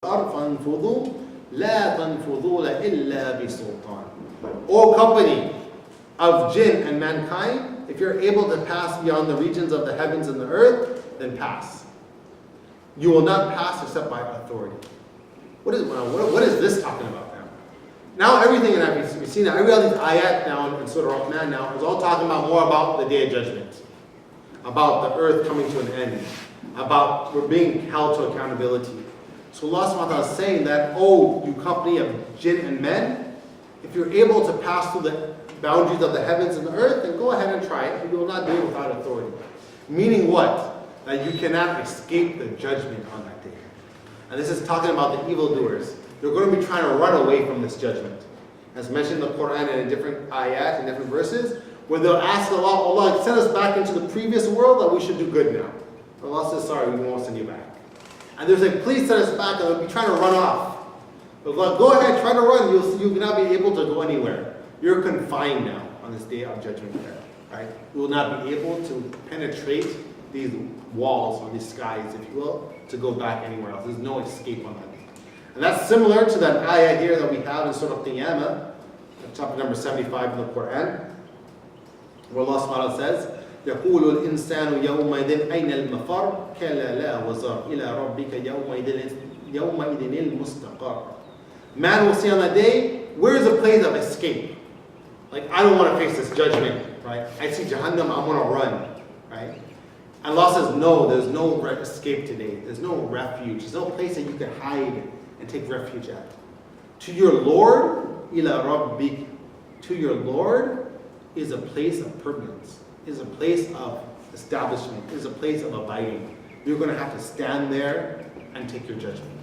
فانفضوا لا تنفضون إلا بسلطان. O company of jinn and mankind, if you're able to pass beyond the regions of the heavens and the earth, then pass. You will not pass except by authority. What is this talking about now? Now everything that we've seen now, every other ayat now in Surah Al-Rahman now is all talking about more about the Day of Judgment, about the earth coming to an end, about we're being held to accountability. So Allah subhanahu wa ta'ala is saying that, oh, you company of jinn and men, if you're able to pass through the boundaries of the heavens and the earth, then go ahead and try it, but you will not do it without authority. Meaning what? That you cannot escape the judgment on that day. And this is talking about the evildoers. They're going to be trying to run away from this judgment. As mentioned in the Quran and in different ayat and different verses, where they'll ask Allah, send us back into the previous world, that we should do good now. Allah says, sorry, we won't send you back. And they're saying, please send us back, and they'll be trying to run off. But Allah, go ahead, try to run, you'll not be able to go anywhere. You're confined now on this day of judgment there. Right? You will not be able to penetrate these walls or these skies, if you will, to go back anywhere else. There's no escape on that. And that's similar to that ayah here that we have in Surah Al-Qiyamah, chapter number 75 in the Quran, where Allah subhanahu wa ta'ala says, يقول الإنسان يومئذ أين المفر كلا لا وزر إلى ربك يومئذ المستقر. Man will say on that day, where is the place of escape? Like, I don't want to face this judgment, right? I see Jahannam, I want to run, right? And Allah says, no, there's no escape today. There's no refuge. There's no place that you can hide and take refuge at. To your Lord, ila rabbik, to your Lord is a place of permanence, is a place of establishment, is a place of abiding. You're going to have to stand there and take your judgment.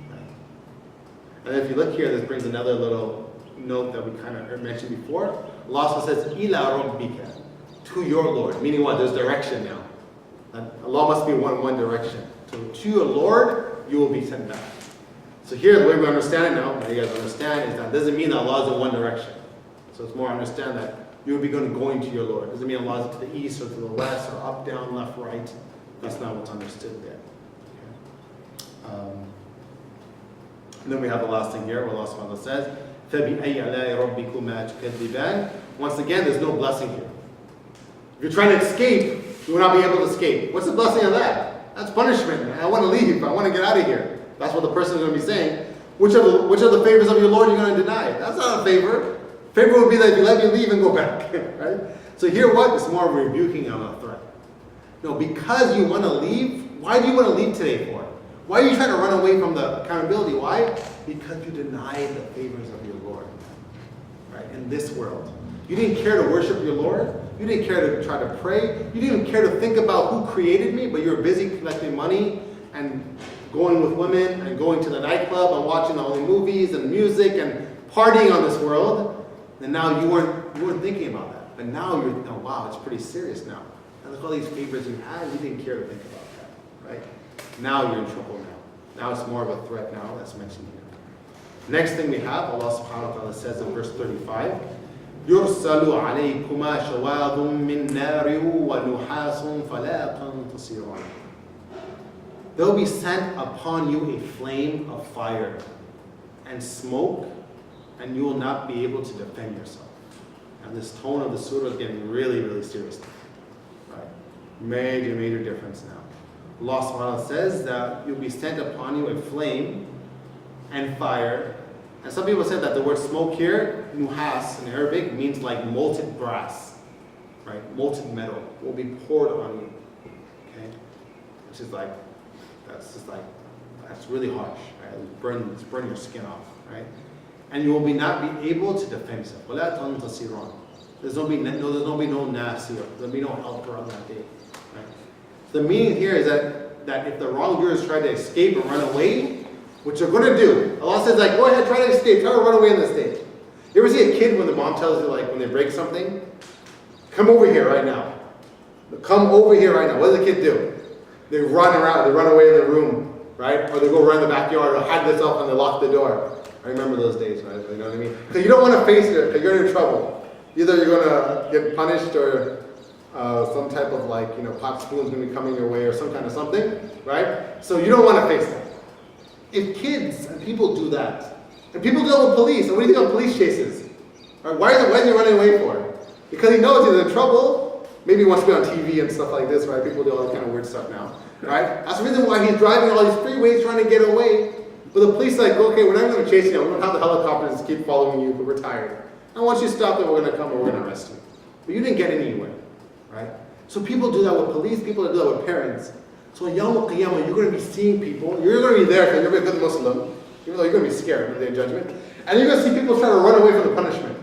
Right? And if you look here, this brings another little note that we kind of mentioned before. Allah also says, ila rabbika, to your Lord, meaning what? There's direction now. Allah must be one direction. So to your Lord, you will be sent back. So here, the way we understand it now, that you guys understand, is that doesn't mean that Allah is in one direction. So it's more understand that you will be going to your Lord. It doesn't mean Allah is to the east or to the west or up, down, left, right. That's not what's understood there. Okay. And then we have the last thing here, where Allah subhanahu wa ta'ala says, فَبِأَيِّ عَلَىٰ رَبِّكُمَا تُكَذِّبَانِ. Once again, there's no blessing here. If you're trying to escape, you will not be able to escape. What's the blessing of that? That's punishment, man. I want to leave. I want to get out of here. That's what the person is going to be saying. Which of the favors of your Lord are you going to deny? That's not a favor. Favor would be that if you let me leave and go back. Right? So here what? It's more of a rebuking of a threat. No, because you want to leave, why do you want to leave today for? Why are you trying to run away from the accountability? Why? Because you deny the favors of your Lord. Right? In this world. You didn't care to worship your Lord. You didn't care to try to pray. You didn't care to think about who created me, but you were busy collecting money and going with women and going to the nightclub and watching all the movies and music and partying on this world. And now you weren't thinking about that. But now you're, oh wow, it's pretty serious now. And look all these favors you had, you didn't care to think about that. Right? Now you're in trouble now. Now it's more of a threat now that's mentioned here. Next thing we have, Allah subhanahu wa ta'ala says in verse 35, يُرْسَلُ عَلَيْكُمَا شَوَاظٌ مِّن نَارٍ وَنُحَاسٌ فَلَا تَنْتَصِرُونَ. There will be sent upon you a flame of fire and smoke, and you will not be able to defend yourself. And this tone of the surah is getting really, really serious now. Right? Major difference now. Allah subhanahu wa ta'ala says that you'll be sent upon you a flame and fire. And some people said that the word smoke here, nuhas in Arabic, means like molten brass, right? Molten metal will be poured on you, okay? Which is like, that's really harsh, right? It's burn your skin off, right? And you will not be able to defend yourself. وَلَا تَنْتَصِرُونَ. There's no nasir, there'll be no helper on that day, right? The meaning here is that if the wrongdoers try to escape and run away, which they're going to do. Allah says, like, go ahead, try to escape, try to run away on this day. You ever see a kid when the mom tells you, like, when they break something? Come over here right now. Come over here right now. What does the kid do? They run around, they run away in the room, right? Or they go run in the backyard or hide themselves and they lock the door. I remember those days, right? You know what I mean? Because you don't want to face it, because you're in trouble. Either you're going to get punished or some type of, like, pot spoon's going to be coming your way or some kind of something, right? So you don't want to face that. If kids and people do that, and people do that with police, and what do you think of police chases? Right? Why is he running away for? Because he knows he's in trouble. Maybe he wants to be on TV and stuff like this, right? People do all that kind of weird stuff now, right? That's the reason why he's driving all these freeways trying to get away. But the police are like, okay, we're not going to chase you. We don't have the helicopters keep following you, but we're tired. And once you stop, then we're going to come and we're going to arrest you. But you didn't get anywhere, right? So people do that with police. People do that with parents. So in Yawm al-Qiyamah, you're going to be seeing people. You're going to be there because you're a good Muslim, even though you're going to be scared of their judgment. And you're going to see people trying to run away from the punishment.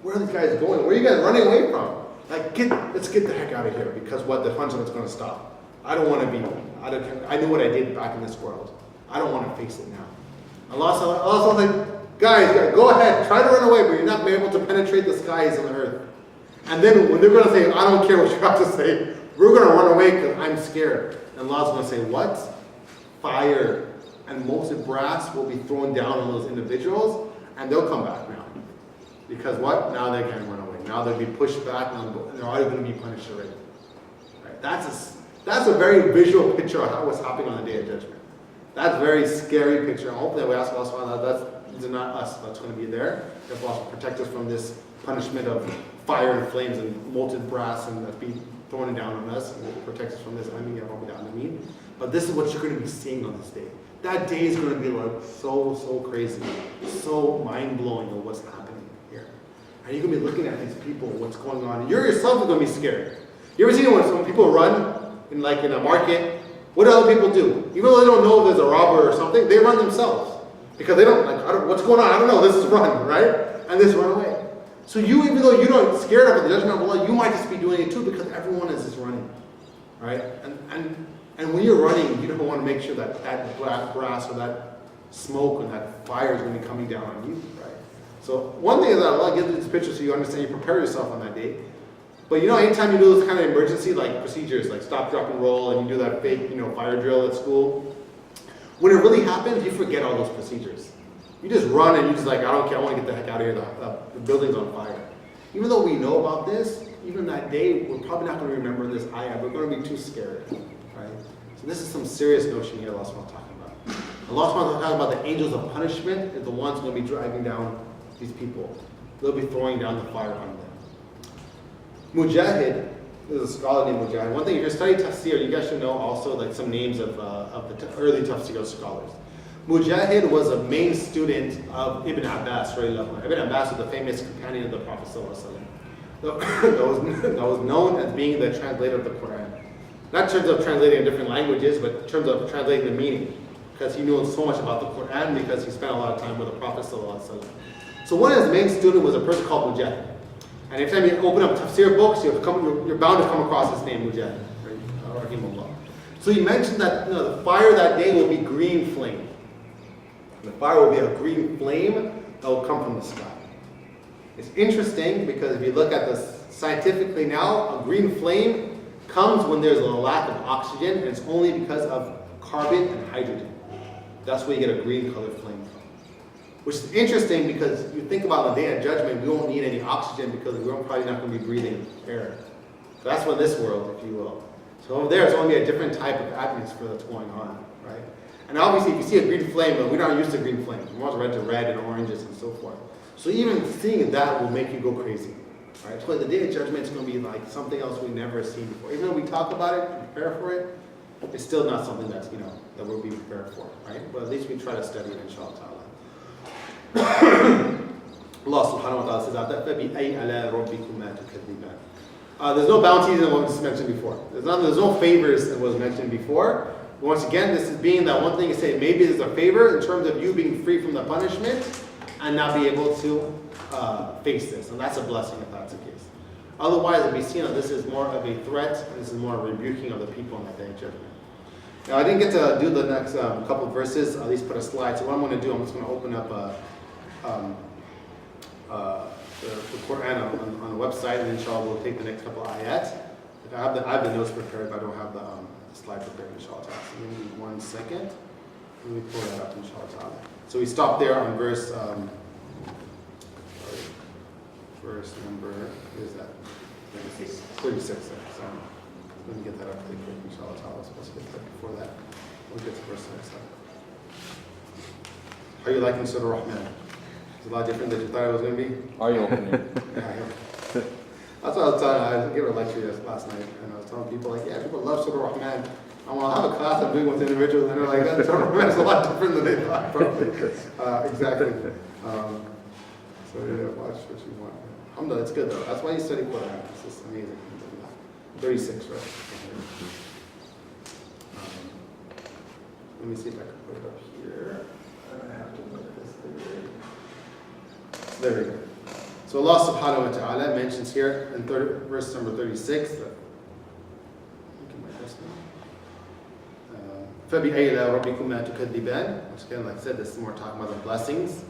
Where are these guys going? Where are you guys running away from? Like, let's get the heck out of here, because what, the punishment's going to stop. I don't want to be, I knew what I did back in this world. I don't want to face it now. Allah like, guys, go ahead, try to run away, but you're not able to penetrate the skies and the earth. And then when they're going to say, I don't care what you have to say, we're going to run away because I'm scared. And Allah's going to say, what? Fire and molten brass will be thrown down on those individuals, and they'll come back now. Because what? Now they can't run away. Now they'll be pushed back, and they're already going to be punished already. Right? That's a very visual picture of what's happening on the Day of Judgment. That's a very scary picture. And hopefully we ask Allah subhanahu wa ta'ala, these are not us that's going to be there. If Allah protect us from this punishment of fire and flames and molten brass and that be thrown down on us, and will protect us from this. But this is what you're going to be seeing on this day. That day is going to be like so crazy, so mind-blowing of what's happening here. And you're going to be looking at these people, what's going on. You yourself are going to be scared. You ever seen when people run in a market? What do other people do? Even though they don't know if there's a robber or something, they run themselves. Because they don't, what's going on? I don't know, this is run, right? And this run away. So you, even though you're not scared of the judgment of Allah, you might just be doing it too, because everyone is just running, right? And when you're running, you don't want to make sure that black brass or that smoke or that fire is going to be coming down on you, right? So one thing is that Allah gives you this picture so you understand, you prepare yourself on that day. But anytime you do this kind of emergency procedures, like stop, drop, and roll, and you do that fake, fire drill at school, when it really happens, you forget all those procedures. You just run and you just I don't care, I want to get the heck out of here, the building's on fire. Even though we know about this, even that day, we're probably not going to remember this ayah. We're going to be too scared, right? So this is some serious notion here Allah subhanahu wa ta'ala talking about. Allah subhanahu wa ta'ala talking about the angels of punishment is the ones going to be driving down these people. They'll be throwing down the fire on them. Mujahid, there's a scholar named Mujahid. One thing, if you're studying Tafsir, you guys should know also some names of the early Tafsir scholars. Mujahid was a main student of Ibn Abbas. Ibn Abbas was the famous companion of the Prophet that was known as being the translator of the Quran. Not in terms of translating in different languages, but in terms of translating the meaning. Because he knew so much about the Quran because he spent a lot of time with the Prophet. So one of his main students was a person called Mujahid. And every time you open up Tafsir books, you're bound to come across his name, Mujahid. Right? So he mentioned that the fire that day will be green flame. The fire will be a green flame that will come from the sky. It's interesting because if you look at this scientifically now, a green flame comes when there's a lack of oxygen, and it's only because of carbon and hydrogen. That's where you get a green colored flame from. Which is interesting because you think about the Day of Judgment, we won't need any oxygen because we're probably not going to be breathing air. So that's what this world, if you will. So over there, it's only a different type of atmosphere that's going on, right? And obviously, if you see a green flame, we're not used to green flames. We're also to red and oranges and so forth. So even seeing that will make you go crazy, right? So the Day of Judgment is going to be like something else we've never seen before. Even though we talk about it, prepare for it, it's still not something that's, that we'll be prepared for, right? But at least we try to study it, inshallah ta'ala. Allah subhanahu wa ta'ala says that there's no bounties in what was mentioned before. There's no favors in what was mentioned before. Once again, this is being that one thing is saying maybe there's a favor in terms of you being free from the punishment and not be able to face this. And that's a blessing if that's the case. Otherwise, it'll be seen that this is more of a threat and this is more a rebuking of the people on that day of judgment. Now, I didn't get to do the next couple of verses, at least put a slide. So what I'm going to do, I'm just going to open up the Quran on the website, and inshallah we'll take the next couple of ayat. I have the notes prepared, but I don't have the slide prepared, inshallah. So give me 1 second. Let me pull that up, inshallah. So we stopped there on verse number, what is that? 36. So let me get that up really quick, inshallah. I was supposed to get that before that. We'll get to verse next time. How are you liking Surah Rahman? It's a lot different than you thought it was going to be. Are you opening? Yeah, I am. That's what I was telling. I gave a lecture last night, and I was telling people like, yeah, people love Surah Rahman. I want to have a class I'm doing with individuals, and they're like, that Surah Rahman is a lot different than they thought. Probably. Exactly. So yeah, watch what you want. Alhamdulillah, it's good though. That's why you study Quran. It's just amazing. 36, right? Let me see if I can put it up here. I have to put this there. There we go. So Allah subhanahu wa ta'ala mentions here in verse number 36 that فَبِأَيِّ رَبِّكُمَا تُكَذِّبَانِ, which again, like I said, this is more talking about the blessings.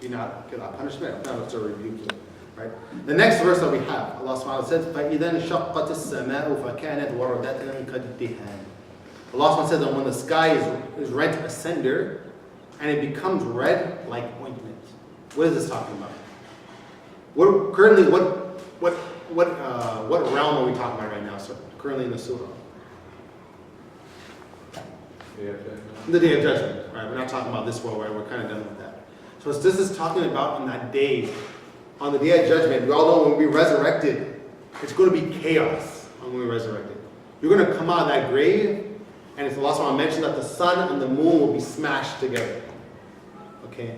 Do not get a punishment, not to rebuke you. Right? The next verse that we have, Allah subhanahu wa ta'ala says, فَإِذَا انشَقَّتِ السَّمَاءُ فَكَانَتْ وَرَدَةً كَالدِّهَانِ. Allah subhanahu wa ta'ala says that when the sky is rent asunder and it becomes red like ointment. What is this talking about? What realm are we talking about right now, sir? Currently in the surah. The Day of Judgment, right? We're not talking about this world, right? We're kind of done with that. So this is talking about on that day, on the Day of Judgment. We all know when we resurrected, it's going to be chaos when we're resurrected. You're going to come out of that grave, and it's Allah subhanahu wa ta'ala mentioned that the sun and the moon will be smashed together. Okay?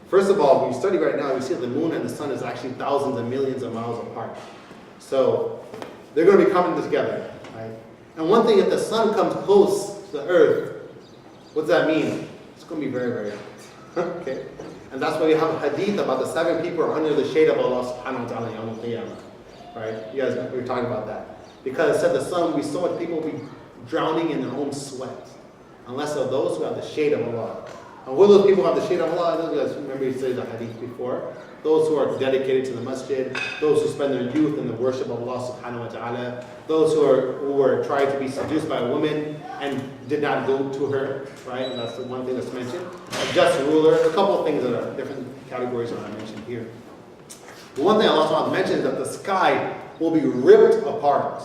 First of all, when you study right now, you see that the moon and the sun is actually thousands and millions of miles apart. So they're going to be coming together, right? And one thing, if the sun comes close to the earth, what does that mean? It's going to be very, very hot. Okay? And that's why we have a hadith about the 7 people are under the shade of Allah subhanahu wa ta'ala yawm al-qiyamah. Right? You guys, we were talking about that. Because it said the sun, we saw it, people will be drowning in their own sweat. Unless of those who have the shade of Allah. And what those people who have the shade of Allah? Those guys, remember you said the hadith before. Those who are dedicated to the masjid, those who spend their youth in the worship of Allah subhanahu wa ta'ala, those who were trying to be seduced by a woman and did not go to her, right? And that's the one thing that's mentioned. A just ruler, a couple of things that are different categories that I mentioned here. The one thing Allah subhanahu wa ta'ala mentioned is that the sky will be ripped apart.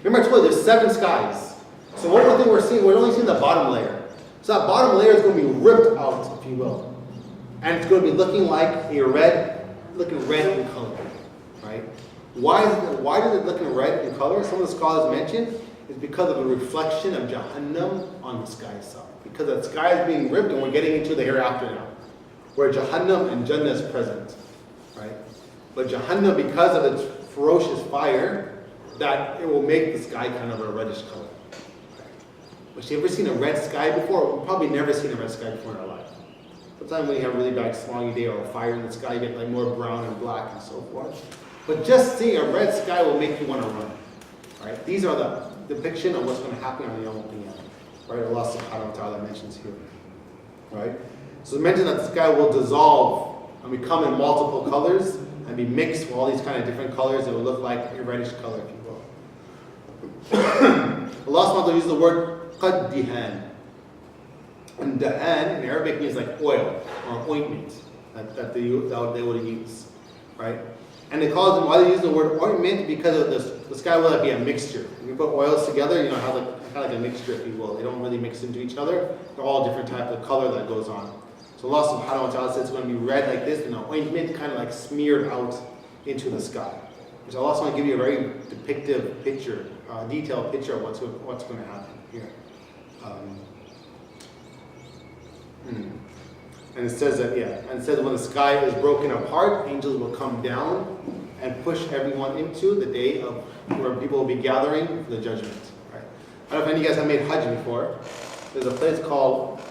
Remember I told you there's 7 skies. So one thing we're seeing, we're only seeing the bottom layer. So that bottom layer is going to be ripped out, if you will. And it's going to be looking like looking red in color, right? Why is it looking red in color? Some of the scholars mentioned is because of the reflection of Jahannam on the sky itself. Because the sky is being ripped and we're getting into the hereafter now, where Jahannam and Jannah is present, right? But Jahannam, because of its ferocious fire, that it will make the sky kind of a reddish color. But you ever seen a red sky before? We've probably never seen a red sky before in our life. Sometimes when you have a really bad smoggy day or a fire in the sky, you get like more brown and black and so forth. But just seeing a red sky will make you want to run. Right? These are the depiction of what's going to happen on the Yawm al-Qiyamah. Right? Allah subhanahu wa ta'ala mentions here. Right? So it mentions that the sky will dissolve and become in multiple colors and be mixed with all these kind of different colors. It will look like a reddish color, if you will. Allah subhanahu wa ta'ala uses the word qad-dihan. And dahan in Arabic means like oil or ointment that they would use, right? And they call it, why they use the word ointment, because of the sky will be a mixture. When you put oils together, you know, have kind of like a mixture, if you will. They don't really mix into each other. They're all different types of color that goes on. So Allah subhanahu wa ta'ala says it's going to be red like this, and the ointment kind of like smeared out into the sky. So Allah wants to give you a very depictive picture, detailed picture of what's going to happen here. And it says that, and it says when the sky is broken apart, angels will come down and push everyone into the day of where people will be gathering for the judgment. Right? I don't know if any of you guys have made Hajj before. There's a place called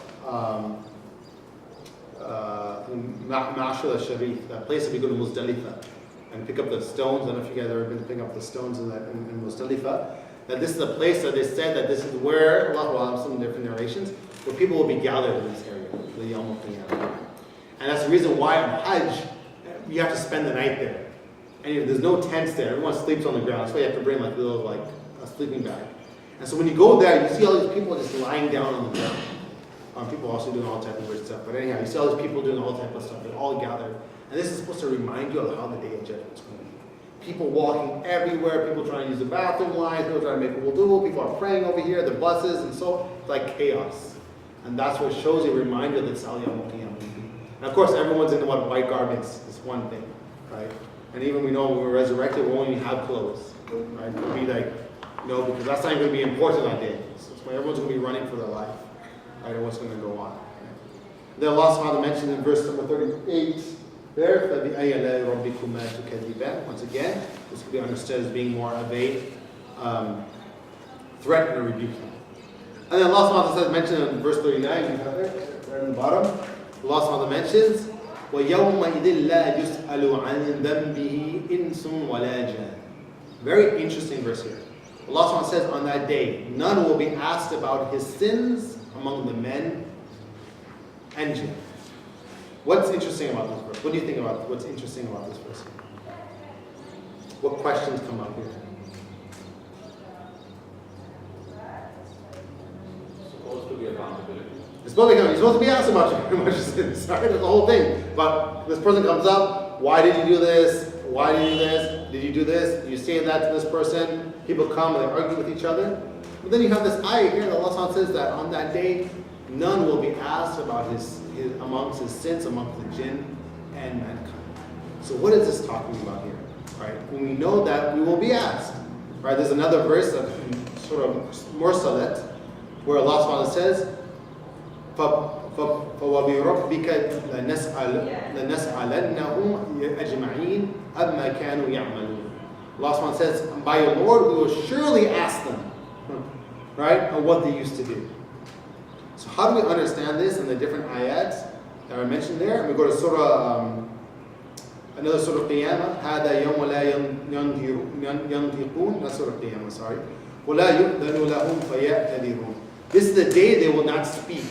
Ma'ashur al-Sharif, that place that we go to Muzdalifah and pick up the stones. I don't know if you guys have ever been to pick up the stones in Muzdalifah. That this is a place that they said that this is where, Allahu A'lam, some different narrations, where people will be gathered in this area, the Yawm al-Qiyamah. And that's the reason why on Hajj, you have to spend the night there. And there's no tents there, everyone sleeps on the ground. That's why you have to bring like a little a sleeping bag. And so when you go there, you see all these people just lying down on the ground. People also doing all type of weird stuff. But anyhow, you see all these people doing all type of stuff. They're all gathered. And this is supposed to remind you of how the Day of Judgment is going to be. People walking everywhere, people trying to use the bathroom lines, people trying to make wudu, people are praying over here, the buses, and so it's like chaos. And that's what shows you a reminder that Al-Yawm al-Qiyamah will be. And of course, everyone's in what white garments is one thing, right? And even we know when we're resurrected, we won't even have clothes, right? It'll be like, because that's not going to be important that day. So everyone's going to be running for their life, right? And what's going to go on. Then Allah subhanahu wa ta'ala mentioned in verse number 38 there, once again, this can be understood as being more of a threat and a rebuke. And then Allah subhanahu wa ta'ala mentioned in verse 39, you have it, right in the bottom, Allah subhanahu wa ta'ala mentions, وَيَوْمَئِذٍ لَا يُسْأَلُ عَنْ ذَنْبِهِ إِنسٌ وَلَا جَانٌ. Very interesting verse here. Allah subhanahu wa ta'ala says, on that day, none will be asked about his sins among the men and jinn. What's interesting about this verse? What do you think about what's interesting about this verse? What questions come up here? Supposed to be accountability. You're supposed to be asked about your sins. Right? That's the whole thing. But this person comes up, why did you do this? Why did you do this? Did you do this? You say that to this person. People come and they argue with each other. But then you have this ayah here that Allah says that on that day, none will be asked about his amongst his sins, amongst the jinn and mankind. So what is this talking about here? Right? When we know that we will be asked. Right? There's another verse that sort of more salat, where Allah subhanahu wa ta'ala says, فَوَبِرَبِّكَ لَنَسْأَلَنَّهُمْ أَجْمَعِينَ أَمَّا كَانُوا يَعْمَلُونَ. Allah subhanahu wa ta'ala says, by your Lord, we will surely ask them, right, on what they used to do. So how do we understand this in the different ayats that are mentioned there? And we go to surah, another surah Qiyamah, هَذَا يَوْمَ لَا يَنْطِقُونَ, that's surah Qiyamah, sorry. وَلَا يُؤْذَنُ لَهُمْ فَيَأْتَذِرُونَ. This is the day they will not speak,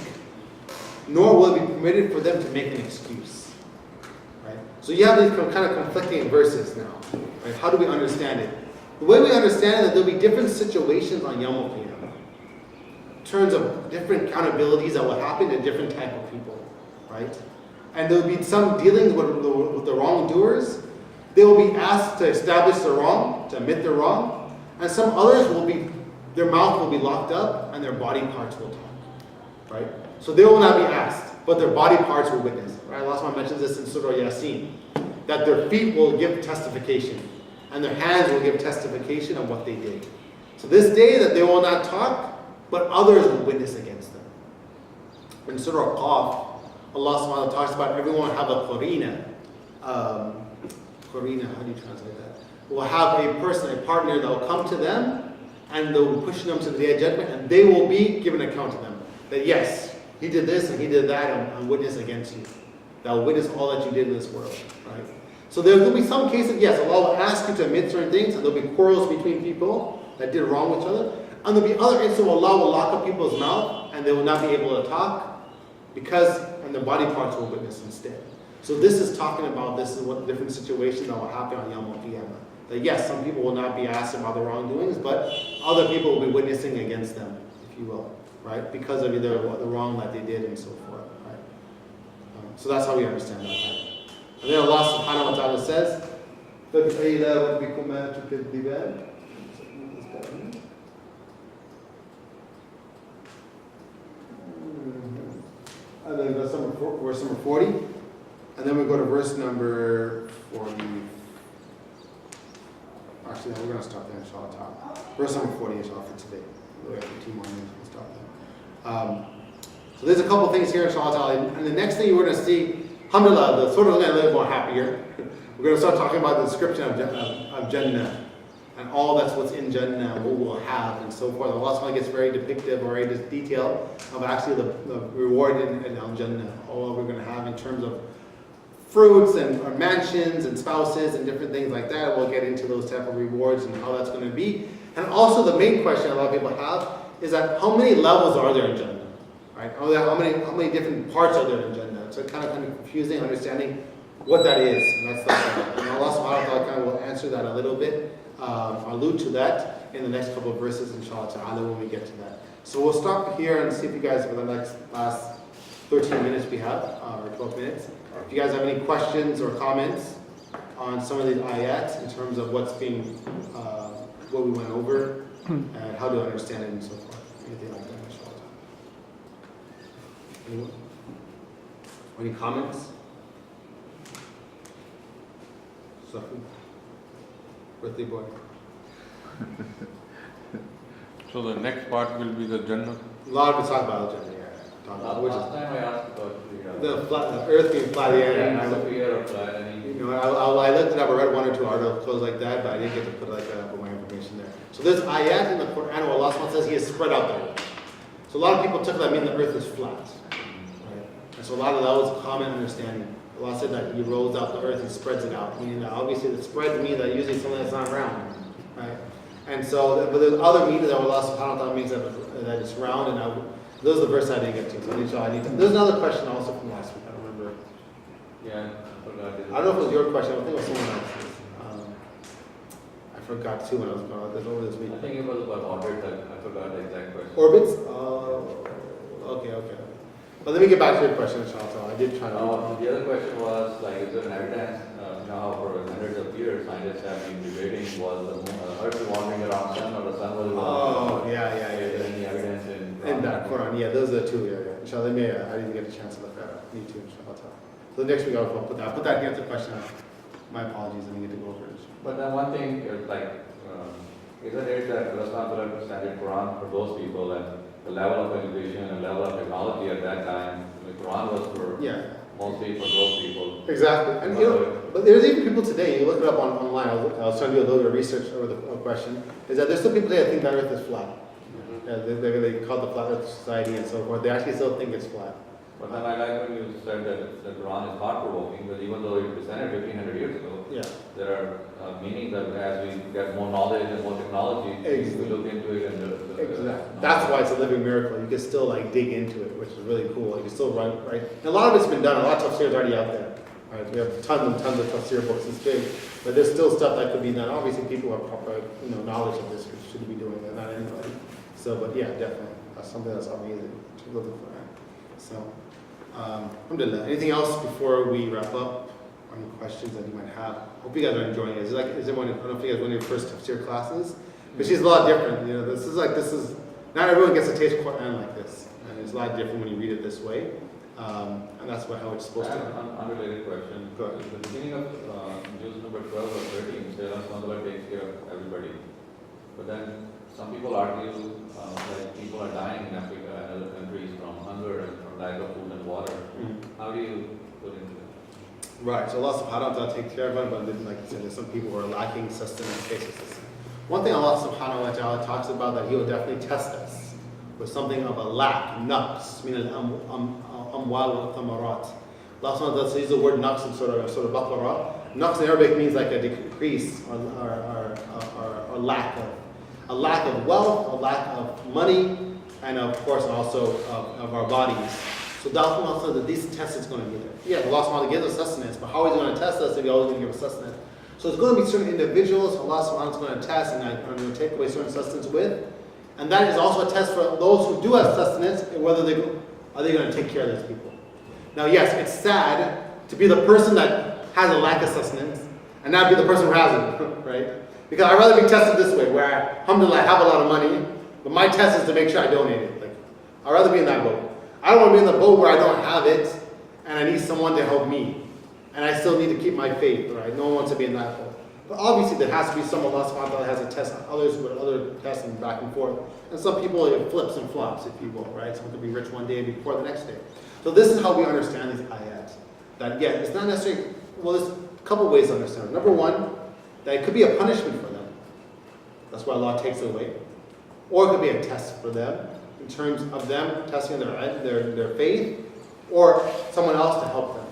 nor will it be permitted for them to make an excuse. Right? So you have these kind of conflicting verses now. Right? How do we understand it? The way we understand it is that there will be different situations on Yawm al-Qiyamah. In terms of different accountabilities that will happen to different type of people. Right? And there will be some dealings with the wrongdoers. They will be asked to establish the wrong, to admit the wrong. And some others will be, their mouth will be locked up and their body parts will talk. Right? So they will not be asked, but their body parts will witness. Right? Allah subhanahu mentions this in Surah Yasin, that their feet will give testification, and their hands will give testification of what they did. So this day that they will not talk, but others will witness against them. In Surah Qaf, Allah subhanahu wa ta'ala talks about everyone will have a qarina. Qarina, how do you translate that? Will have a person, a partner that will come to them, and they'll be pushing them to the day of judgment, and they will be given account to them. That yes, he did this and he did that and witness against you. That will witness all that you did in this world. Right? So there will be some cases, yes, Allah will ask you to admit certain things, and there will be quarrels between people that did wrong with each other. And there will be other instances where Allah will lock up people's mouth and they will not be able to talk and their body parts will witness instead. So this is talking about this is what different situations that will happen on Yawm al-Qiyamah. That yes, some people will not be asked about the wrongdoings, but other people will be witnessing against them, if you will. Right? Because of either the wrong that they did and so forth. Right? So that's how we understand that. Right? And then Allah subhanahu wa ta'ala says, فَبِأَيِّ رَبِّكُمَا تُكَذِّبَانِ. And then verse number 40. And then we go to verse number 40. Actually, no, we're going to stop there, inshallah. Verse number 40, inshallah, for today. We have 15 more minutes, we'll stop there. So there's a couple things here, inshallah. And the next thing we're going to see, alhamdulillah, the surah is going to be a little more happier. We're going to start talking about the description of Jannah. And all that's what's in Jannah, what we'll have, and so forth. Allah subhanahu gets very depictive or very detailed of actually the reward in Al-Jannah. All we're going to have in terms of fruits and mansions and spouses and different things like that. We'll get into those type of rewards and how that's going to be. And also the main question a lot of people have is that how many levels are there in Jannah? Right? How many different parts are there in Jannah? So it's kind of confusing understanding what that is. And Allah subhanahu wa ta'ala kind of will answer that a little bit. Allude to that in the next couple of verses, inshallah ta'ala, when we get to that. So we'll stop here and see if you guys, for the last 13 minutes we have, or 12 minutes, if you guys have any questions or comments on some of these ayats in terms of what's being, what we went over, and how to understand it and so forth. Anything like that, inshallah. Anyone? Any comments? Safi. Birthday boy. So the next part will be the Jannah. A lot of it's talking about Al-Jannah, yeah. Talking about which Last time I asked about the earth being flat, yeah. the fear of flat, and You know, I looked it up, I read one or two articles like that, but I didn't get to put my information there. So there's ayat in the Quran where Allah SWT says He has spread out the earth. So a lot of people took that to mean the earth is flat. Right? And so a lot of that was a common understanding. Allah said that He rolls out the earth, He spreads it out. Meaning that obviously the spread means that usually something that's not round. Right? And so, but there's other meaning that Allah subhanahu wa ta'ala means that it's round, and those are the verses I didn't get to. So there's another question also from last week, I don't remember. yeah, I forgot it. I don't know if it was your question, I think it was someone else's. I forgot too when I was going over this week. I think it was about orbit. I forgot the exact question. Orbits? Okay. But let me get back to your question, inshallah. I did try to. The other question was like, is there an evidence? Now, for hundreds of years, scientists have been debating was the Earth wandering around sun or the sun was wandering. Yeah. Is there any evidence In that Quran, yeah, those are the two, yeah. Inshallah, I didn't get a chance to look at it. Me too, inshallah. So next week I'll put that here as a question. My apologies, I didn't get to go over it. But then one thing is like, isn't it that Allah understanding Quran for those people that the level of education and level of technology at that time, the Quran was for mostly for those people. Exactly, and but there's even people today. You look it up online. I was trying to do a little bit of research over the question. Is that there's still people today that think that Earth is flat. Yeah, they call it the Flat Earth Society and so forth. They actually still think it's flat. But then I like when you said that the Quran is thought-provoking, but even though it was presented 1500 years ago, there are meanings that as we get more knowledge and more technology, we look into it and exactly. That's why it's a living miracle. You can still like dig into it, which is really cool. You can still run, right? And a lot of it's been done. A lot of Tafsir is already out there. Right? We have tons and tons of Tafsir books. It's big, but there's still stuff that could be done. Obviously, people who have proper knowledge of this should be doing it, not anybody. So, but yeah, definitely. That's something that's amazing to look for. So, alhamdulillah. Anything else before we wrap up? Any questions that you might have? Hope you guys are enjoying it. Is everyone, I don't know if you guys went to your first Tafsir classes, but she's a lot different. This is not everyone gets to taste Quran like this. And it's a lot different when you read it this way. And that's how it's supposed to be. An unrelated question. Go ahead. At the beginning of Juz number 12 or 13, Allah takes care of everybody. But then some people argue that people are dying in Africa and other countries from hunger and from lack of food and water. How do you put into that? Right, so Allah subhanahu wa ta'ala takes care of it, but then, like you said, there's some people who are lacking sustenance, basic sustenance. One thing Allah subhanahu wa ta'ala talks about that He will definitely test us with something of a lack, naqs, min al-amwal wa thamarat. Allah subhanahu wa ta'ala says the word naqs in Surah Baqarah. Naqs in Arabic means like a decrease or lack of wealth, a lack of money, and of course also of our bodies. So Allah said that this test is going to be there. Yeah, Allah subhanahu wa ta'ala gives us sustenance, but how is He going to test us if He always going to give us sustenance? So it's going to be certain individuals Allah subhanahu wa ta'ala is going to test and are going to take away certain sustenance with. And that is also a test for those who do have sustenance, whether are they going to take care of those people. Now yes, it's sad to be the person that has a lack of sustenance and not be the person who has it, right? Because I'd rather be tested this way, where alhamdulillah I have a lot of money, but my test is to make sure I donate it. I'd rather be in that boat. I don't want to be in the boat where I don't have it and I need someone to help me. And I still need to keep my faith, right? No one wants to be in that boat. But obviously there has to be someone Allah subhanahu wa ta'ala has to test others with other tests and back and forth. And some people it flips and flops, if you will, right? Someone could be rich one day and be poor the next day. So this is how we understand these ayat. That again, it's not necessarily, well, there's a couple ways to understand it. Number one, that it could be a punishment for them. That's why Allah takes it away. Or it could be a test for them, in terms of them testing their faith, or someone else to help them.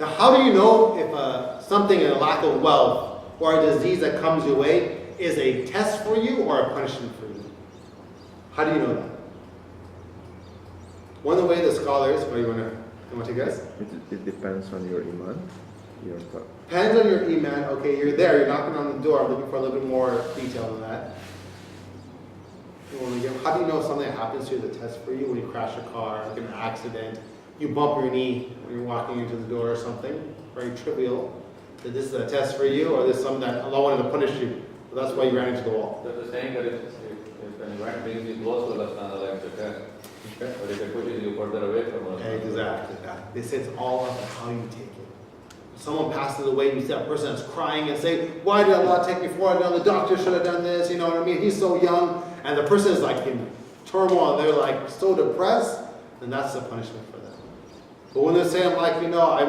Now, how do you know if something in a lack of wealth or a disease that comes your way is a test for you or a punishment for you? How do you know that? One of the ways the scholars, you want to take guess? It depends on your iman. Depends on your iman. Okay, you're there, you're knocking on the door. I'm looking for a little bit more detail than that. How do you know if something that happens to you is a test for you? When you crash a car, like an accident, you bump your knee when you're walking into the door or something, very trivial. That this is a test for you, or this is something that Allah wanted to punish you. So that's why you ran into the wall. There's a saying that if an event brings you close to Allah, like it's a test. Okay. But if it pushes you further away from Allah. Exactly. They say it's all about how you take it. someone passes away and you see that person that's crying and say, why did Allah take me before I done? The doctor should have done this, you know what I mean? He's so young. And the person is like in turmoil, they're like so depressed, then that's the punishment for them. But when they're saying like,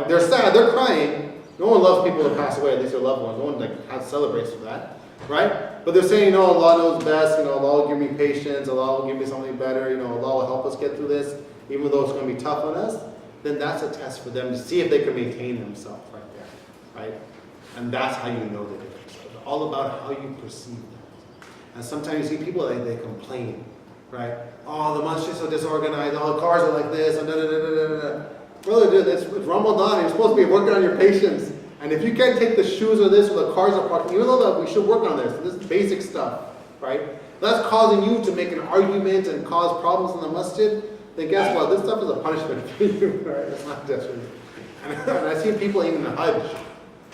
they're sad, they're crying. No one loves people to pass away, at least their loved ones. No one celebrates for that, right? But they're saying, Allah knows best, Allah will give me patience, Allah will give me something better, Allah will help us get through this, even though it's going to be tough on us. Then that's a test for them to see if they can maintain themselves right there, right? And that's how you know the difference. It's all about how you perceive that. And sometimes you see people, they complain, right? Oh, the masjid is so disorganized, all the cars are like this, and da-da-da-da-da-da. Brother, dude, it's Ramadan, you're supposed to be working on your patience. And if you can't take the shoes or this, or the cars are parked, even though we should work on this is basic stuff, right? That's causing you to make an argument and cause problems in the masjid, then guess what? This stuff is a punishment for you, right? It's not just for you. And I see people even in Hajj.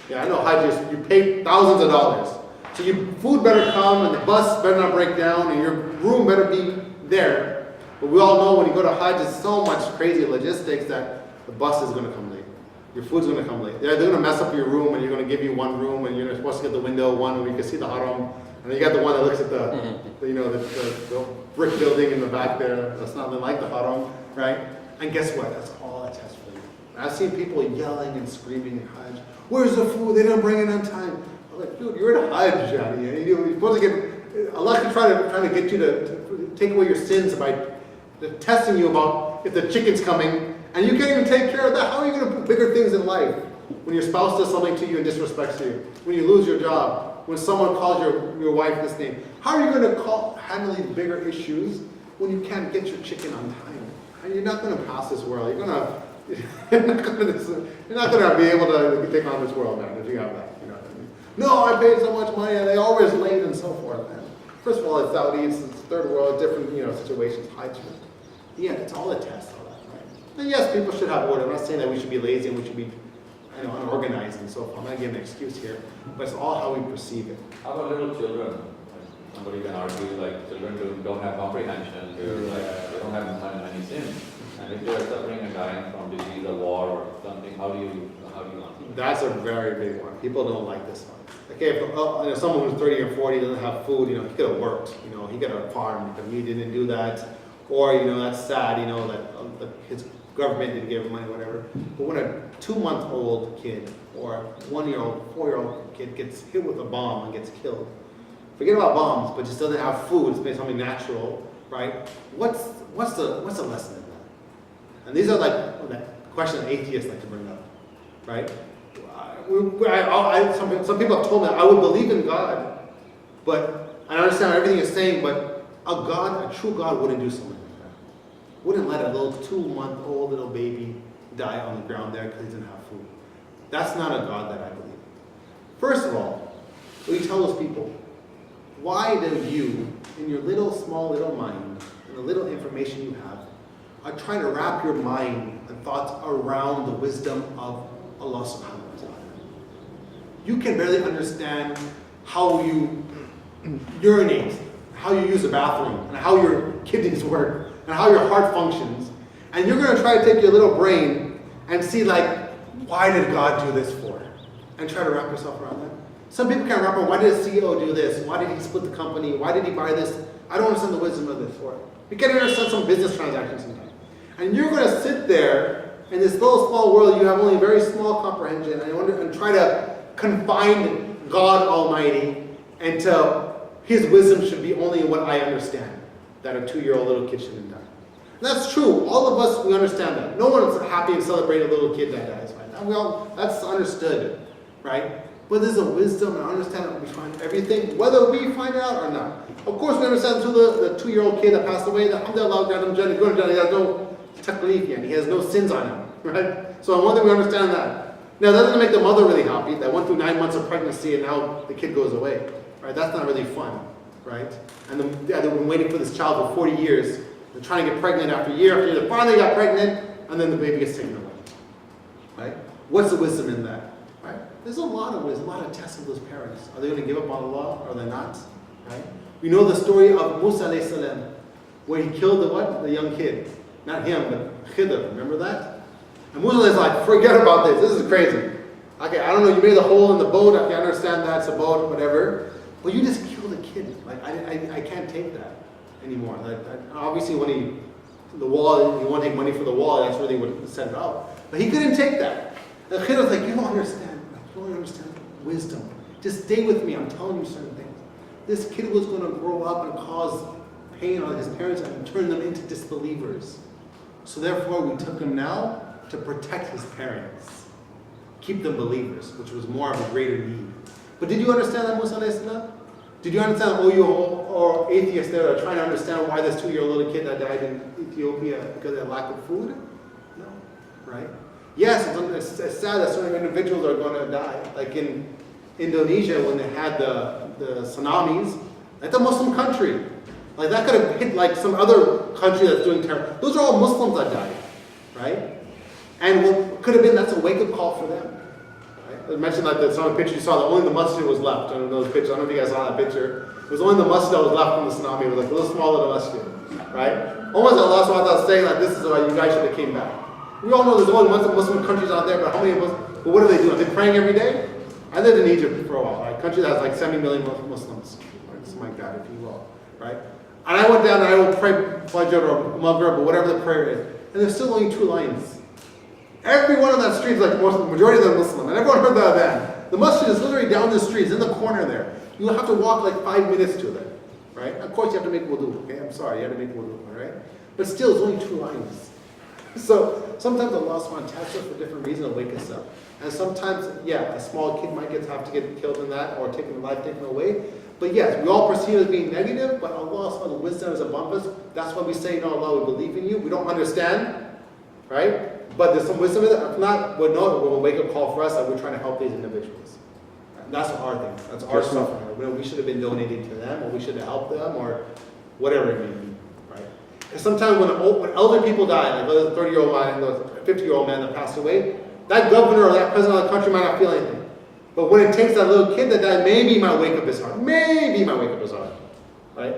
Yeah, I know Hajj, you pay thousands of dollars. So your food better come, and the bus better not break down, and your room better be there. But we all know when you go to Hajj, it's so much crazy logistics that the bus is going to come late. Your food's going to come late. They're going to mess up your room, and you're going to give you one room, and you're supposed to get the window one where you can see the haram. And then you got the one that looks at the brick building in the back there. That's nothing like the haram, right? And guess what? That's all a test for you. I've seen people yelling and screaming in Hajj. Where's the food? They didn't bring it on time. I'm like, dude, you're in Hajj, Johnny. You're supposed to get, Allah can try to get you to take away your sins by testing you about if the chicken's coming, and you can't even take care of that. How are you going to put bigger things in life? When your spouse does something to you and disrespects you, when you lose your job, when someone calls your wife this name, how are you going to handle these bigger issues when you can't get your chicken on time? And you're not going to pass this world. You're not going to be able to take on this world, man, if you have that. No, I paid so much money, and they always late and so forth, man. First of all, it's Saudi, it's third world, different situations, high to it. Yeah, it's all a test, all that, right? And yes, people should have order. I'm not saying that we should be lazy and we should be unorganized and so forth. I'm not giving an excuse here, but it's all how we perceive it. How about little children? Somebody can argue like children don't have comprehension, they don't have many sins. And if they are suffering and dying from disease or war or something, how do you answer? That's a very big one. People don't like this one. Okay, if someone who's 30 or 40 doesn't have food, he could have worked. He could have farmed, but he didn't do that. Or that's sad. That his government didn't give him money, whatever. But when a 2-month-old kid or a 1-year-old, 4-year-old kid gets hit with a bomb and gets killed, forget about bombs, but just doesn't have food. It's something natural, right? What's the lesson in that? And these are like that question that atheists like to bring up, right? Some people have told me I would believe in God, but I understand everything you're saying, but a true God wouldn't do something like that. Wouldn't let a little 2-month-old little baby die on the ground there because he didn't have food. That's not a God that I believe in. First of all, when you tell those people, why do you, in your small little mind, and the little information you have, are trying to wrap your mind and thoughts around the wisdom of Allah subhanahu wa ta'ala? You can barely understand how you urinate, how you use the bathroom, and how your kidneys work, and how your heart functions. And you're going to try to take your little brain and see why did God do this for? And try to wrap yourself around that. Some people can't wrap around, why did the CEO do this? Why did he split the company? Why did he buy this? I don't understand the wisdom of this for it. You can't understand some business transactions sometimes. And you're going to sit there in this little small world, you have only very small comprehension, and try to confine God Almighty until His wisdom should be only what I understand, that a 2-year-old little kid shouldn't die. And that's true. All of us, we understand that. No one's happy and celebrating a little kid that dies, right? That's understood, right? But there's a wisdom and understanding behind everything, whether we find it out or not. Of course, we understand too the 2-year-old kid that passed away, that alhamdulillah, going to Jannah, he has no taklif yet, he has no sins on him, right? So on one thing we understand that. Now that doesn't make the mother really happy, that went through 9 months of pregnancy and now the kid goes away, right? That's not really fun, right? And they've been waiting for this child for 40 years, they're trying to get pregnant after year, they finally got pregnant, and then the baby gets taken away, right? What's the wisdom in that, right? There's a lot of wisdom, a lot of tests of those parents. Are they going to give up on Allah or are they not, right? We know the story of Musa alayhi salam, where he killed the young kid. Not him, but Khidr, remember that? And Musa is like, forget about this is crazy. Okay, I don't know, you made a hole in the boat, I can understand that's a boat, whatever. But you just killed a kid. Like, I can't take that anymore. Like, obviously, when the wall, you want to take money for the wall, that's really what set it up. But he couldn't take that. The kid was like, you don't understand. You don't understand wisdom. Just stay with me, I'm telling you certain things. This kid was going to grow up and cause pain on his parents and turn them into disbelievers. So therefore, we took him now to protect his parents. Keep them believers, which was more of a greater need. But did you understand that, Musa alayhi salam? Did you understand, you or atheists there are trying to understand why this 2-year-old little kid that died in Ethiopia because of lack of food? No, right? Yes, it's sad that certain individuals are going to die. Like in Indonesia, when they had the tsunamis, that's a Muslim country. Like that could have hit like some other country that's doing terror. Those are all Muslims that died, right? And what could have been, that's a wake-up call for them. Right? I mentioned like that some picture you saw that only the masjid was left. I don't know those pictures. I don't know if you guys saw that picture. It was only the masjid that was left from the tsunami. It was like a little small little masjid, right? Almost Allah subhanahu wa ta'ala saying like, this is why you guys should have came back. We all know there's only Muslim countries out there, but how many of us, but what are they doing? Are they praying every day? I lived in Egypt for a while, right? A country that has like 70 million Muslims, right? Something like that, if you will, right? And I went down and I would pray Fajr or Maghrib or whatever the prayer is, and there's still only 2 lines. Everyone on that street is like Muslim, majority of them Muslim, and everyone heard that adhan. The masjid is literally down the street, it's in the corner there. You have to walk like 5 minutes to it, right? Of course you have to make wudu, okay? I'm sorry, you have to make wudu, all right? But still, it's only 2 lines. So sometimes Allah subhanahu wa ta'ala tests us for different reasons to wake us up. And sometimes, yeah, a small kid might have to get killed in that or taken life taken away. But yes, we all perceive it as being negative, but Allah subhanahu wa ta'ala wisdom is above us. That's why we say, no, Allah, we believe in you. We don't understand, right? But there's some wisdom in it. If not, we'll know it will wake up call for us that we're trying to help these individuals. And that's our thing. That's our suffering. We should have been donating to them, or we should have helped them, or whatever it may be, right? And sometimes when elder people die, like a 30-year-old man, a 50-year-old man that passed away, that governor or that president of the country might not feel anything. But when it takes that little kid that died, maybe he might wake up his heart. Maybe he might wake up his heart, right?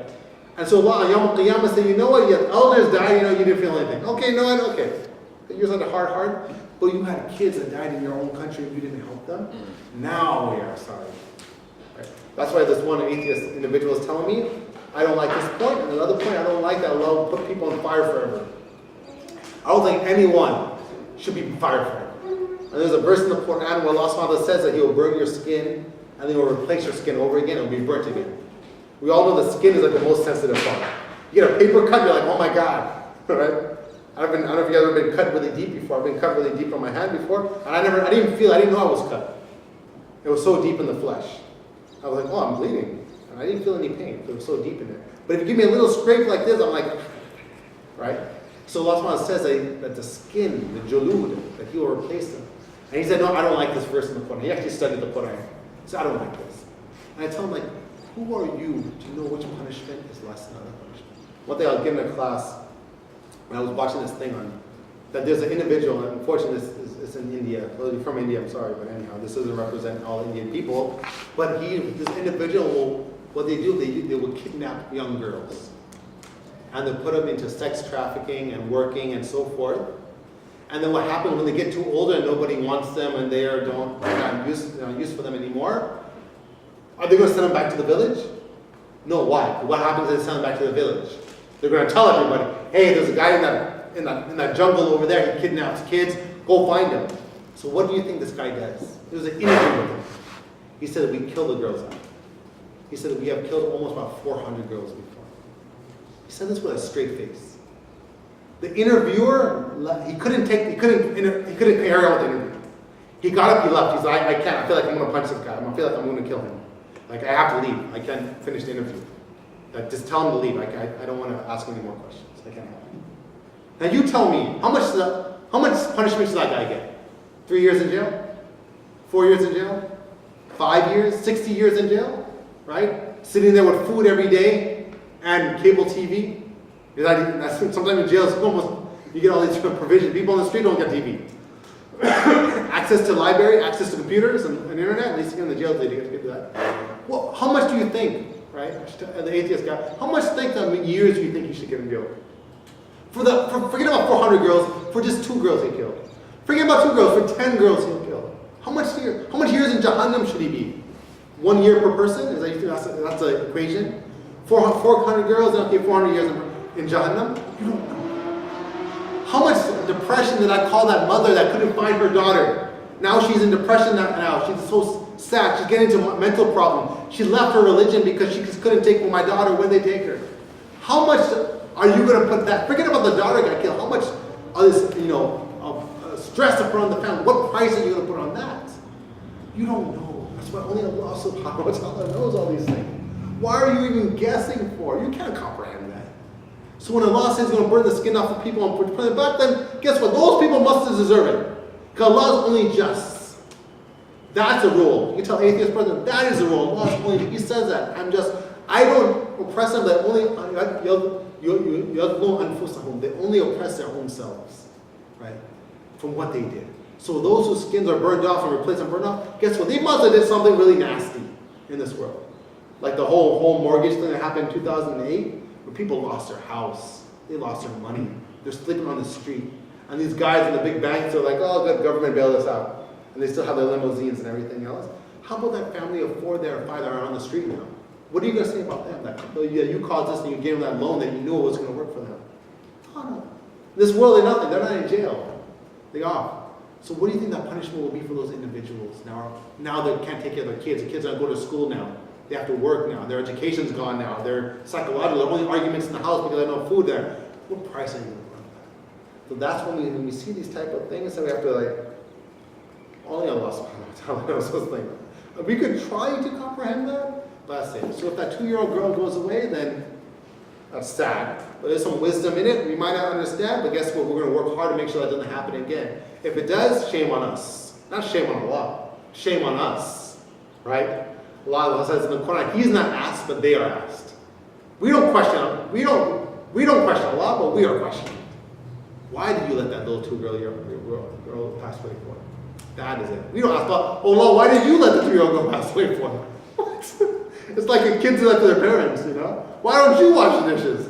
And so Allah, Yawm al-Qiyamah say, you know what? Your elders died, you didn't feel anything. Okay, no, okay. Yours had a hard heart, but you had kids that died in your own country and you didn't help them. Now we are sorry. Right? That's why this one atheist individual is telling me, I don't like this point, and another point, I don't like that Allah will put people on fire forever. I don't think anyone should be fired forever. And there's a verse in the Quran where Allah subhanahu wa ta'ala says that He will burn your skin and then He will replace your skin over again and will be burnt again. We all know the skin is like the most sensitive part. You get a paper cut, you're like, oh my God, right? I don't know if you guys have ever been cut really deep before. I've been cut really deep on my hand before, and I didn't know I was cut. It was so deep in the flesh. I was like, oh, I'm bleeding. And I didn't feel any pain. It was so deep in there. But if you give me a little scrape like this, I'm like, right? So Allah subhanahu wa ta'ala says that the skin, the julud, that He will replace them. And He said, no, I don't like this verse in the Quran. He actually studied the Quran. He said, I don't like this. And I tell him, like, who are you to know which punishment is less than other punishment? One day I was given a class, when I was watching this thing on, that there's an individual, and unfortunately it's in India, well, from India, I'm sorry, but anyhow, this doesn't represent all Indian people, but this individual, what they do, they will kidnap young girls, and they put them into sex trafficking and working and so forth, and then what happens when they get too older and nobody wants them and they are not used for them anymore, are they going to send them back to the village? No, why? What happens if they send them back to the village? They're going to tell everybody, hey, there's a guy in that jungle over there, he kidnaps kids, go find him. So what do you think this guy does? There was an interview with him. He said, we kill the girls out. He said, we have killed almost about 400 girls before. He said this with a straight face. The interviewer, he couldn't carry on with the interview. He got up, he left. He's like, I can't, I feel like I'm going to punch this guy. I feel like I'm going to kill him. Like, I have to leave. I can't finish the interview. Like, just tell him to leave. I don't want to ask any more questions. I can't help him. Now you tell me, how much punishment should that guy get? 3 years in jail? 4 years in jail? 5 years? 60 years in jail? Right? Sitting there with food every day and cable TV? Sometimes in jail, it's almost, you get all these different provisions. People on the street don't get TV. Access to library, access to computers and internet, at least in the jail they get that. Well, how much do you think, right? The atheist guy, how much years do you think he should get in jail? Forget about 400 girls, for just 2 girls he killed. Forget about 2 girls, for 10 girls he'll kill. How much years in Jahannam should he be? 1 year per person? Is that that's the equation? 400 girls, okay, 400 years in Jahannam? You don't know. How much depression did I call that mother that couldn't find her daughter? Now she's in depression now. She's so sad. She's getting into a mental problem. She left her religion because she just couldn't take my daughter when they take her. How much are you going to put that? Forget about the daughter got killed. How much of this, stress to put on the family? What price are you going to put on that? You don't know. That's why only Allah subhanahu wa ta'ala knows all these things. Why are you even guessing for? You can't comprehend that. So when Allah says He's going to burn the skin off of people and put it back, then guess what? Those people must deserve it. Because Allah is only just. That's a rule. You tell atheist president, that is a rule. Allah is only, He says that. I don't oppress them, they only they only oppress their own selves. Right? From what they did. So those whose skins are burned off and replaced and burned off, guess what? They must have did something really nasty in this world. Like the whole home mortgage thing that happened in 2008, where people lost their house, they lost their money, they're sleeping on the street. And these guys in the big banks are like, oh, the government bailed us out. And they still have their limousines and everything else. How about that family of 4 there or 5 that are on the street now? What are you going to say about them? That you caused this and you gave them that loan that you knew it was going to work for them. Oh, no. In this world, they're nothing. They're not in jail. They are. So what do you think that punishment will be for those individuals? Now they can't take care of their kids. The kids don't go to school now. They have to work now. Their education's gone now. They're psychological. There are only arguments in the house because there's no food there. What price are you going to put on that? So that's when we see these type of things, so we have to only Allah subhanahu wa ta'ala knows those things. We could try to comprehend that, but that's it. So if that 2-year-old girl goes away, then that's sad. But there's some wisdom in it. We might not understand, but guess what? We're going to work hard to make sure that doesn't happen again. If it does, shame on us. Not shame on Allah. Shame on us. Right? Allah says in the Quran, He's not asked, but they are asked. We don't question Allah, but we are questioned. Why did you let that little 2-girl pass away for? That is it. We don't ask Allah, oh Allah, why did you let the 3-year-old girl pass away for? What? It's like a kid do that to their parents, Why don't you wash the dishes?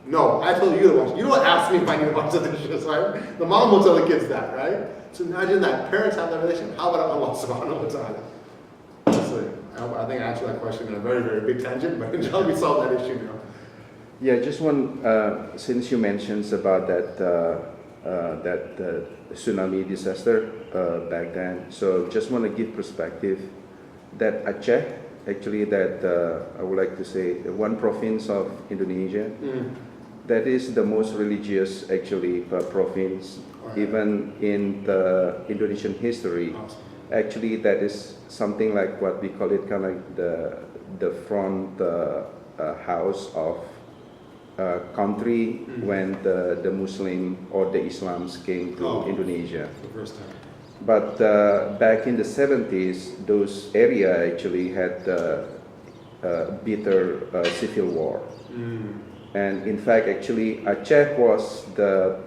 No, I told you to wash. You don't ask me if I need to wash the dishes, right? The mom will tell the kids that, right? So imagine that. Parents have that relationship. How about Allah subhanahu wa ta'ala? Honestly, I think I answered that question in a very, very big tangent, but inshallah we solved that issue now. Yeah, just one, since you mentioned about that tsunami disaster back then, so just want to give perspective that Aceh, actually that I would like to say, one province of Indonesia, that is the most religious actually province, even in the Indonesian history. Awesome. Actually, that is something like what we call it, kind of like the front house of country when the Muslim or the Islams came to Indonesia. The first time. But back in the 70s, those area actually had bitter civil war. And in fact, actually, Aceh was the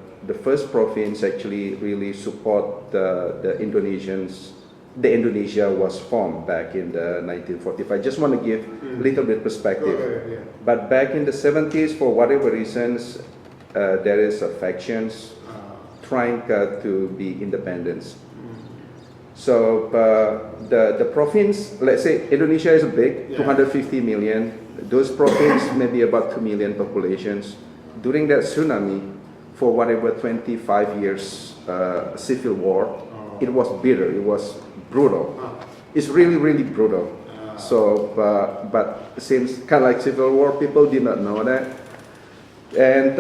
first province actually really support the Indonesians. The Indonesia was formed back in the 1945. I just want to give a little bit perspective. Yeah. But back in the 70s, for whatever reasons, there is factions trying to be independence. So the province, let's say Indonesia is big, 250 million. Those provinces maybe about 2 million populations. During that tsunami, for whatever 25 years civil war, it was bitter, it was brutal. It's really, really brutal. So, but since kind of like civil war, people did not know that. And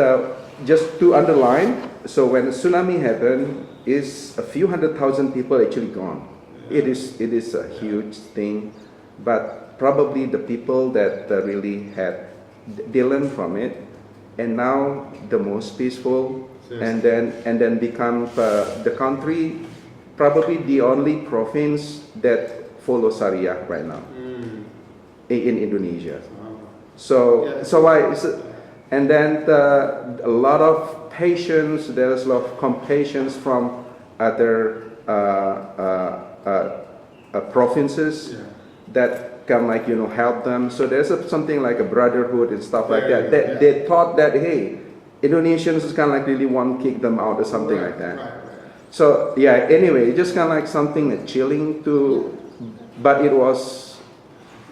just to underline, so when the tsunami happened, is a few 100,000 people actually gone. It is a huge thing, but probably the people that really they learned from it, and now the most peaceful, and then become the country, probably the only province that follows Sharia right now in Indonesia. So and then a lot of patience, there's a lot of compassion from other provinces that can help them. So there's something like a brotherhood and stuff like that. They thought that, hey, Indonesians is kind of like really want to kick them out or something like that. So yeah, anyway, just kind of like something chilling to, but it was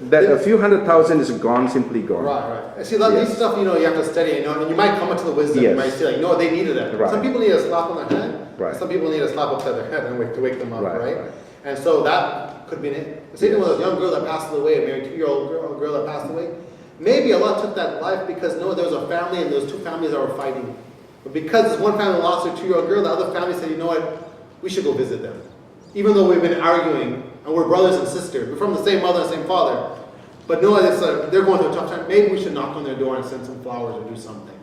that a few 100,000 is gone, simply gone. Right. See, these stuff, you have to study, and you might come up to the wisdom. Yes. You might say, like, no, they needed it. Right. Some people need a slap on the head. Right. Some people need a slap upside their head to wake them up, Right. And so that could be it. The same thing with a young girl that passed away, a married 2-year-old girl that passed away. Maybe Allah took that life because there was a family and those two families that were fighting. But because this one family lost their 2-year-old girl, the other family said, you know what, we should go visit them. Even though we've been arguing and we're brothers and sisters, we're from the same mother and same father. But no, they're going through a tough time. Maybe we should knock on their door and send some flowers or do something.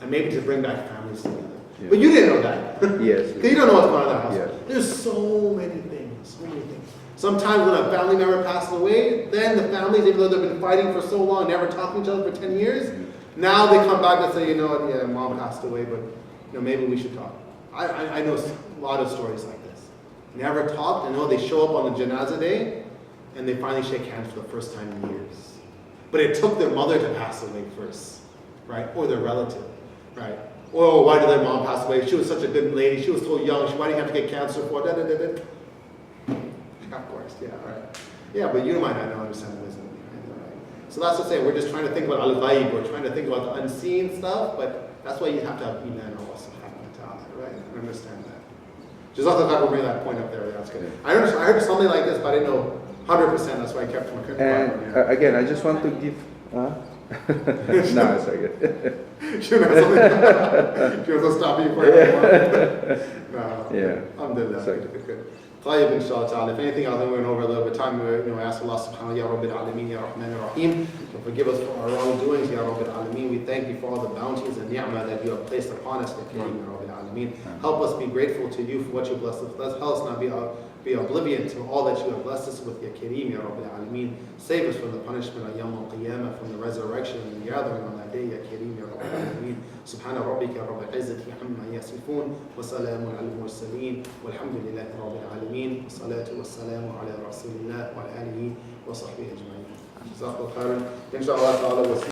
And maybe to bring back families together. Yeah. But you didn't know that. Yes. Because you don't know what's going on in that house. Yes. There's so many things, so many things. Sometimes when a family member passes away, then the families, even though they've been fighting for so long, never talking to each other for 10 years, now they come back and say, you know what, yeah, mom passed away, but maybe we should talk. I know a lot of stories like this. Never talked, and they show up on the janazah day, and they finally shake hands for the first time in years. But it took their mother to pass away first, right? Or their relative, right? Oh, why did their mom pass away? She was such a good lady. She was so young. Why did you have to get cancer for? Of course, yeah, all right. Yeah, but you might not understand the wisdom behind it, right? So that's what I'm saying. We're just trying to think about al-ghaib. We're trying to think about the unseen stuff, but that's why you have to have iman in Allah subhanahu wa ta'ala, right? And understand that. Jazakallah will bring that point up there. That's good. I heard something like this, but I didn't know 100%. That's why I kept my And again, I just want to give. No, it's okay. She was stop you for No. Yeah. Alhamdulillah. Sorry. Good. طيب إن شاء الله تعالى. If anything else, we went over a little bit of time. I ask Allah subhanahu ya Rabbil Alameen, ya Rahman ya Rahim, to forgive us for our wrongdoings, ya Rabbil Alameen. We thank you for all the bounties and ni'mah that you have placed upon us, ya Kareem, ya Rabbil Alameen. Help us be grateful to you for what you blessed us with. Help us not be oblivion to all that you have blessed us with, ya Kareem, ya Rabbil Alameen. Save us from the punishment of Yawm al-Qiyamah, from the resurrection and the gathering on that day, ya Kareem, ya Rabbil Alameen. سبحان ربك رب العزة عما يصفون وسلام على المرسلين والحمد لله رب العالمين والصلاة والسلام على رسول الله وعلى آله وصحبه أجمعين. جزاك الله خيرا. إن شاء الله تعالى